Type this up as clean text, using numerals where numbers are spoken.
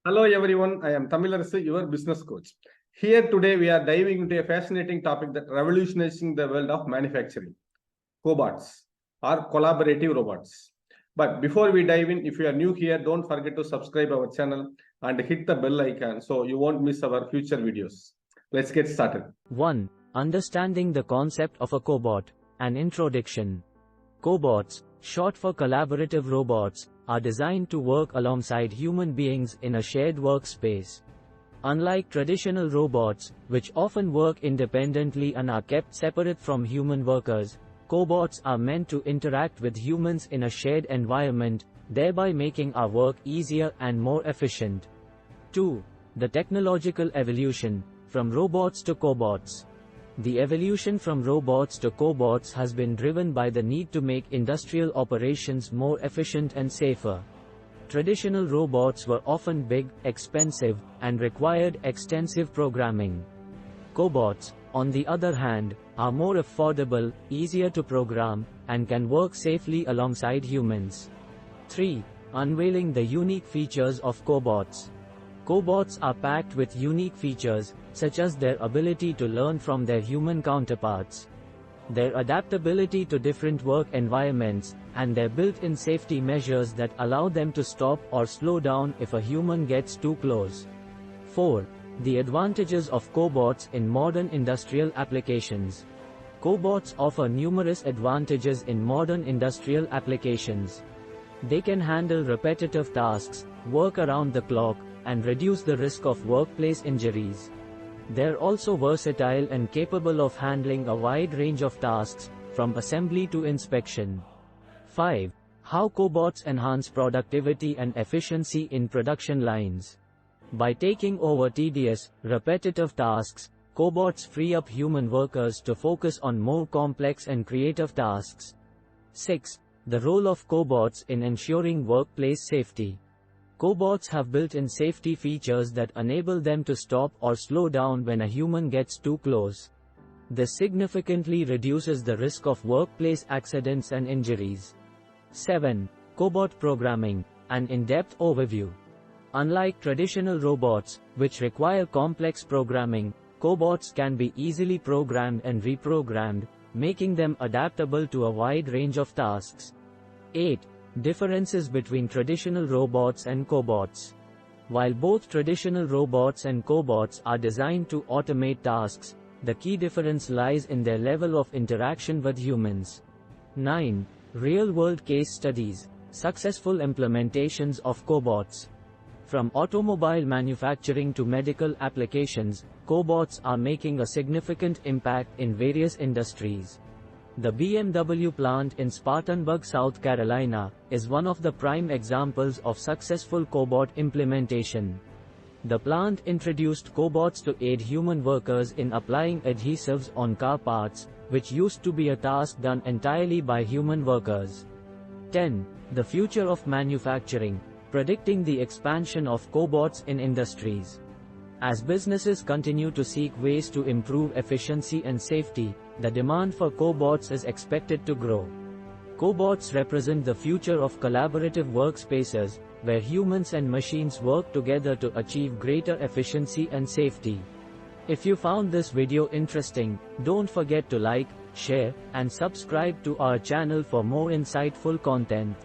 Hello everyone, I am Tamilarasu, your business coach. Here today we are diving into a fascinating topic that revolutionizing the world of manufacturing, Cobots or collaborative robots. But before we dive in, if you are new here, don't forget to subscribe our channel and hit the bell icon so you won't miss our future videos. Let's get started. 1. Understanding the concept of a cobot. An introduction. Cobots, short for collaborative robots, are designed to work alongside human beings in a shared workspace. Unlike traditional robots, which often work independently and are kept separate from human workers, cobots are meant to interact with humans in a shared environment, thereby making our work easier and more efficient. 2. The technological evolution, from robots to cobots. The evolution from robots to cobots has been driven by the need to make industrial operations more efficient and safer. Traditional robots were often big, expensive, and required extensive programming. Cobots, on the other hand, are more affordable, easier to program, and can work safely alongside humans. 3. Unveiling the unique features of cobots. Cobots are packed with unique features, such as their ability to learn from their human counterparts, their adaptability to different work environments, and their built-in safety measures that allow them to stop or slow down if a human gets too close. 4. The advantages of cobots in modern industrial applications. Cobots offer numerous advantages in modern industrial applications. They can handle repetitive tasks, work around the clock, and reduce the risk of workplace injuries. They're also versatile and capable of handling a wide range of tasks, from assembly to inspection. 5. How cobots enhance productivity and efficiency in production lines. By taking over tedious, repetitive tasks, cobots free up human workers to focus on more complex and creative tasks. 6. The role of cobots in ensuring workplace safety. Cobots have built-in safety features that enable them to stop or slow down when a human gets too close. This significantly reduces the risk of workplace accidents and injuries. 7. Cobot programming, an in-depth overview. Unlike traditional robots, which require complex programming, cobots can be easily programmed and reprogrammed, making them adaptable to a wide range of tasks. 8. Differences between traditional robots and cobots. While both traditional robots and cobots are designed to automate tasks, the key difference lies in their level of interaction with humans. 9. Real-world case studies. Successful implementations of cobots. From automobile manufacturing to medical applications, cobots are making a significant impact in various industries. The BMW plant in Spartanburg, South Carolina, is one of the prime examples of successful cobot implementation. The plant introduced cobots to aid human workers in applying adhesives on car parts, which used to be a task done entirely by human workers. 10. The future of manufacturing, predicting the expansion of cobots in industries. As businesses continue to seek ways to improve efficiency and safety, the demand for cobots is expected to grow. Cobots represent the future of collaborative workspaces, where humans and machines work together to achieve greater efficiency and safety. If you found this video interesting, don't forget to like, share, and subscribe to our channel for more insightful content.